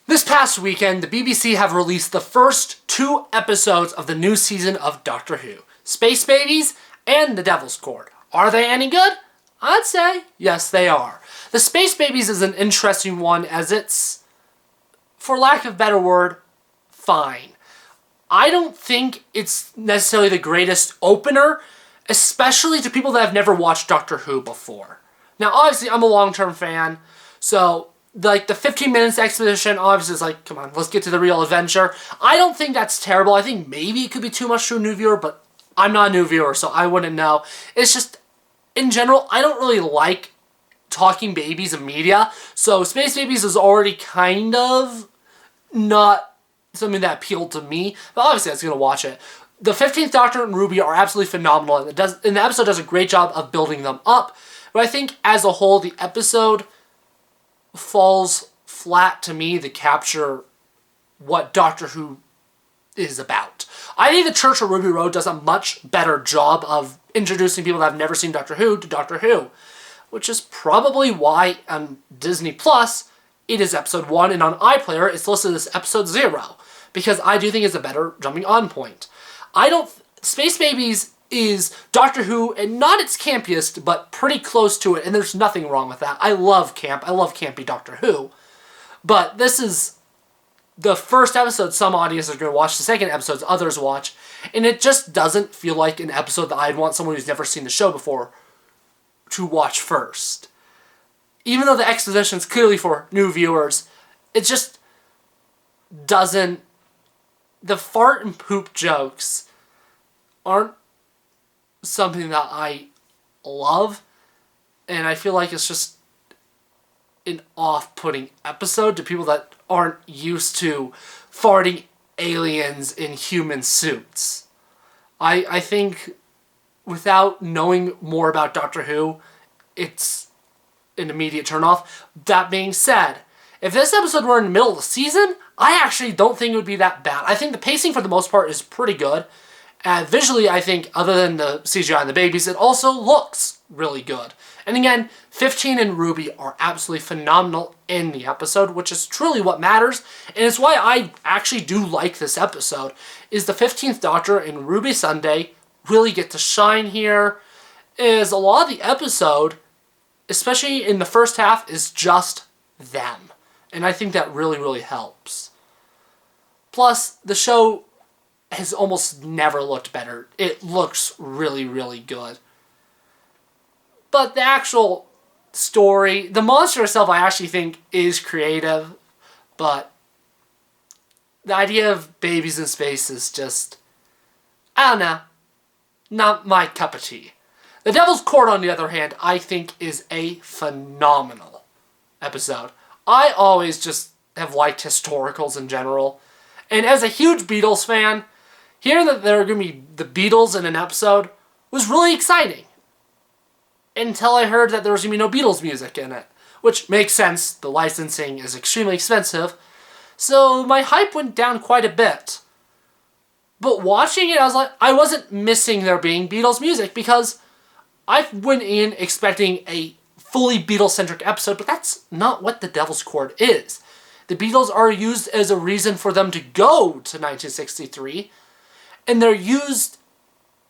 This past weekend, the BBC have released the first 2 episodes of the new season of Doctor Who, Space Babies and The Devil's Chord. Are they any good? I'd say yes, they are. The Space Babies is an interesting one as it's, for lack of a better word, fine. I don't think it's necessarily the greatest opener, especially to people that have never watched Doctor Who before. Now, obviously, I'm a long-term fan, so like the 15 minutes exposition obviously is like, come on, let's get to the real adventure. I don't think that's terrible. I think maybe it could be too much to a new viewer, but I'm not a new viewer, so I wouldn't know. It's just, in general, I don't really like talking babies in media, so Space Babies is already kind of not something that appealed to me, but obviously I was going to watch it. The 15th Doctor and Ruby are absolutely phenomenal, and the episode does a great job of building them up, but I think as a whole, the episode falls flat to me to capture what Doctor Who is about. I think the Church of Ruby Road does a much better job of introducing people that have never seen Doctor Who to Doctor Who, which is probably why on Disney Plus it is episode 1, and on iPlayer it's listed as episode 0, because I do think it's a better jumping on point. Space Babies is Doctor Who, and not its campiest, but pretty close to it, and there's nothing wrong with that. I love camp. I love campy Doctor Who. But this is the first episode some audiences are going to watch, the second episodes others watch, and it just doesn't feel like an episode that I'd want someone who's never seen the show before to watch first. Even though the exposition is clearly for new viewers, it just doesn't... The fart and poop jokes aren't something that I love, and I feel like it's just an off-putting episode to people that aren't used to farting aliens in human suits. I think without knowing more about Doctor Who, it's an immediate turnoff. That being said, if this episode were in the middle of the season, I actually don't think it would be that bad. I think the pacing for the most part is pretty good. And visually, I think, other than the CGI and the babies, it also looks really good. And again, 15 and Ruby are absolutely phenomenal in the episode, which is truly what matters. And it's why I actually do like this episode, is the 15th Doctor and Ruby Sunday really get to shine here. Is a lot of the episode, especially in the first half, is just them. And I think that really, really helps. Plus, the show has almost never looked better. It looks really, really good. But the actual story, the monster itself, I actually think is creative, but the idea of babies in space is just, I don't know, not my cup of tea. The Devil's Chord, on the other hand, I think is a phenomenal episode. I always just have liked historicals in general, and as a huge Beatles fan, hearing that there are going to be the Beatles in an episode was really exciting. Until I heard that there was going to be no Beatles music in it. Which makes sense, the licensing is extremely expensive. So my hype went down quite a bit. But watching it, I was like, I wasn't missing there being Beatles music, because I went in expecting a fully Beatles-centric episode, but that's not what The Devil's Chord is. The Beatles are used as a reason for them to go to 1963, and they're used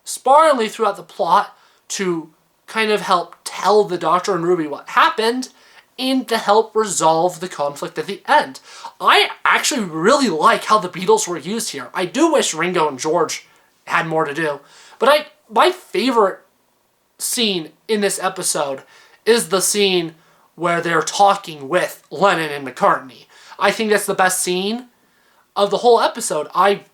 sparingly throughout the plot to kind of help tell the Doctor and Ruby what happened and to help resolve the conflict at the end. I actually really like how the Beatles were used here. I do wish Ringo and George had more to do, but my favorite scene in this episode is the scene where they're talking with Lennon and McCartney. I think that's the best scene of the whole episode. I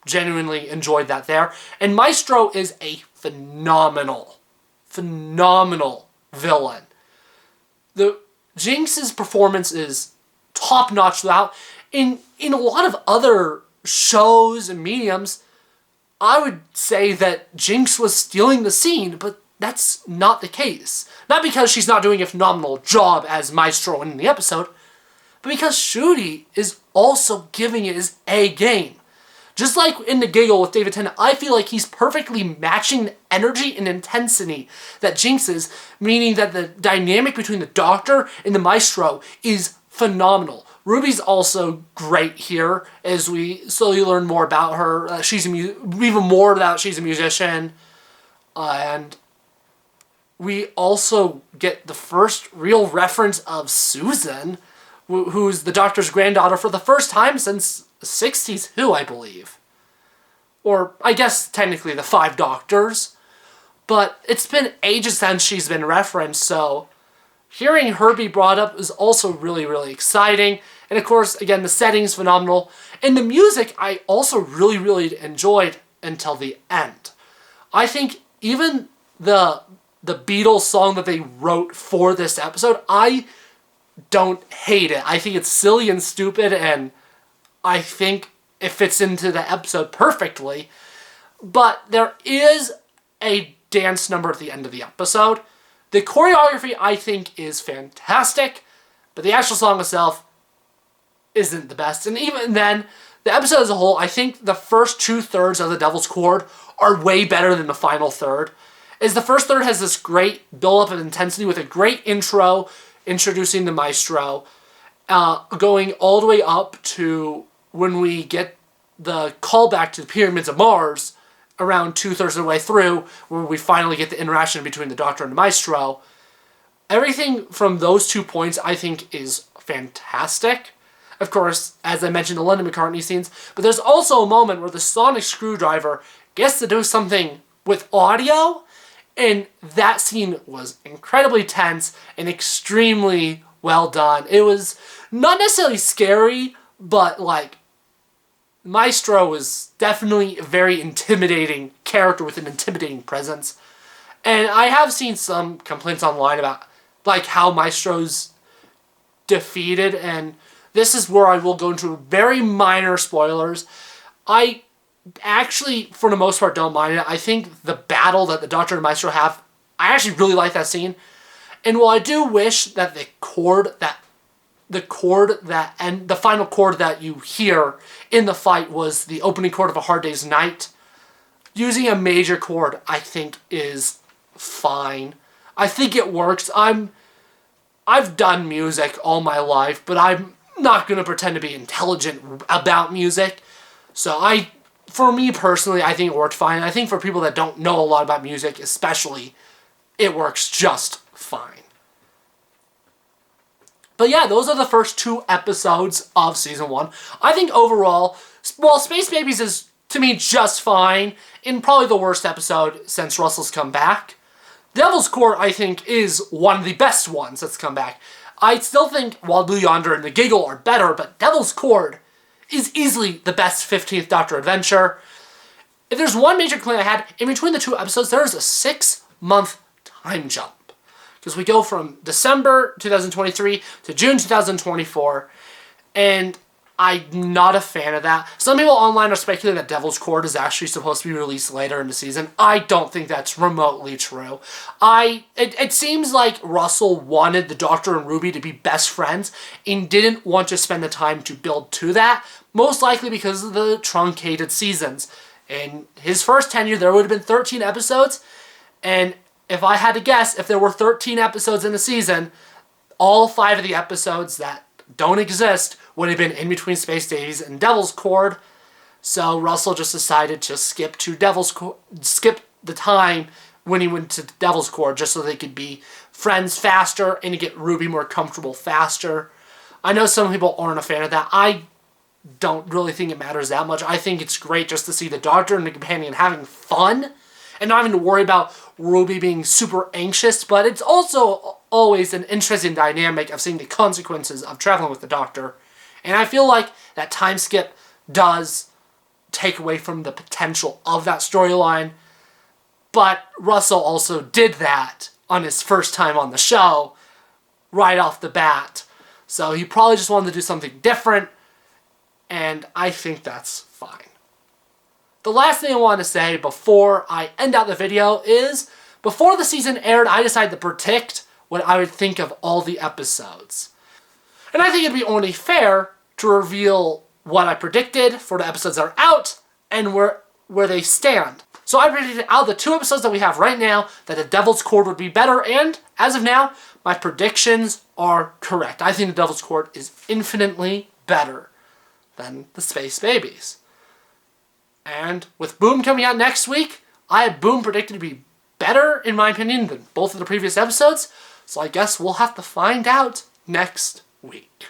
genuinely enjoyed that there. And Maestro is a phenomenal villain. Jinx's performance is top-notch throughout. In a lot of other shows and mediums, I would say that Jinx was stealing the scene, but that's not the case. Not because she's not doing a phenomenal job as Maestro in the episode, but because Ncuti is also giving it his A game. Just like in The Giggle with David Tennant, I feel like he's perfectly matching the energy and intensity that Jinx is, meaning that the dynamic between the Doctor and the Maestro is phenomenal. Ruby's also great here as we slowly learn more about her. She's even more that she's a musician. And we also get the first real reference of Susan, who's the Doctor's granddaughter for the first time since 60s Who, I believe. Or, I guess, technically the 5 Doctors. But it's been ages since she's been referenced, so hearing her be brought up is also really, really exciting. And of course, again, the setting's phenomenal. And the music I also really, really enjoyed until the end. I think even the Beatles song that they wrote for this episode, I don't hate it. I think it's silly and stupid, and I think it fits into the episode perfectly. But there is a dance number at the end of the episode. The choreography, I think, is fantastic, but the actual song itself isn't the best. And even then, the episode as a whole, I think the first 2/3 of the Devil's Chord are way better than the final third. As the first third has this great build-up of intensity with a great intro, introducing the maestro, going all the way up to when we get the callback to the Pyramids of Mars, around 2/3 of the way through, where we finally get the interaction between the Doctor and the Maestro. Everything from those 2 points, I think, is fantastic. Of course, as I mentioned, the Lennon McCartney scenes, but there's also a moment where the sonic screwdriver gets to do something with audio, and that scene was incredibly tense and extremely well done. It was not necessarily scary, but like, Maestro was definitely a very intimidating character with an intimidating presence. And I have seen some complaints online about like how Maestro's defeated, and this is where I will go into very minor spoilers. I actually, for the most part, don't mind it. I think the battle that the Doctor and Maestro have, I actually really like that scene. And while I do wish that the final chord that you hear in the fight was the opening chord of A Hard Day's Night, using a major chord, I think, is fine. I think it works. I've done music all my life, but I'm not going to pretend to be intelligent about music. So for me personally, I think it worked fine. I think for people that don't know a lot about music, especially, it works just fine. But yeah, those are the first 2 episodes of Season 1. I think overall, well, Space Babies is, to me, just fine, and probably the worst episode since Russell's come back. Devil's Chord, I think, is one of the best ones that's come back. I still think Wild Blue Yonder and The Giggle are better, but Devil's Chord is easily the best 15th Doctor adventure. If there's one major complaint I had, in between the 2 episodes, there is a 6-month time jump. Because we go from December 2023 to June 2024, and I'm not a fan of that. Some people online are speculating that Devil's Chord is actually supposed to be released later in the season. I don't think that's remotely true. It seems like Russell wanted the Doctor and Ruby to be best friends and didn't want to spend the time to build to that, most likely because of the truncated seasons. In his first tenure, there would have been 13 episodes, and if I had to guess, if there were 13 episodes in a season, all 5 of the episodes that don't exist would have been in between Space Babies and Devil's Chord. So Russell just decided to skip the time when he went to Devil's Chord just so they could be friends faster and to get Ruby more comfortable faster. I know some people aren't a fan of that. I don't really think it matters that much. I think it's great just to see the Doctor and the companion having fun and not having to worry about Ruby being super anxious, but it's also always an interesting dynamic of seeing the consequences of traveling with the Doctor. And I feel like that time skip does take away from the potential of that storyline, but Russell also did that on his first time on the show, right off the bat. So he probably just wanted to do something different, and I think that's fine. The last thing I want to say before I end out the video is, before the season aired, I decided to predict what I would think of all the episodes. And I think it'd be only fair to reveal what I predicted for the episodes that are out and where they stand. So I predicted out of the 2 episodes that we have right now that The Devil's Chord would be better, and as of now, my predictions are correct. I think the Devil's Chord is infinitely better than the Space Babies. And with Boom coming out next week, I have Boom predicted to be better, in my opinion, than both of the previous episodes. So I guess we'll have to find out next week.